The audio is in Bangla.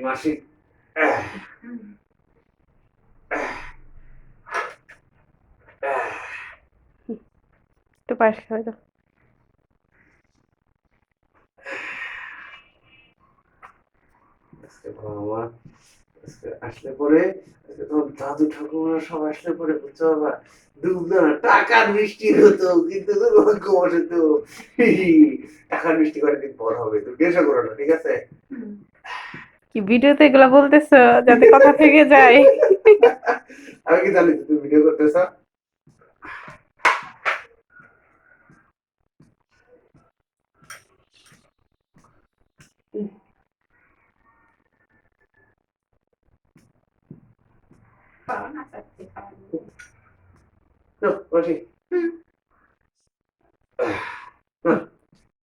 মাসিক একটু পায়েস খাওয়াই দাও। আজকে বাবা মা আসলে পরে তোমার দাদু ঠাকুমা সব আসলে পরে বুঝছো বাবা দুধ না টাকার মিষ্টি হতো কিন্তু দুর্ভাগ্যবশত টাকার মিষ্টি করে দিন পর হবে তুমি টেনশন করো না ঠিক আছে। কি ভিডিওতে এগুলা বলতেছো যাতে কথা থেকে যায়? আমি কি জানি তুমি ভিডিও করতেছ। বসি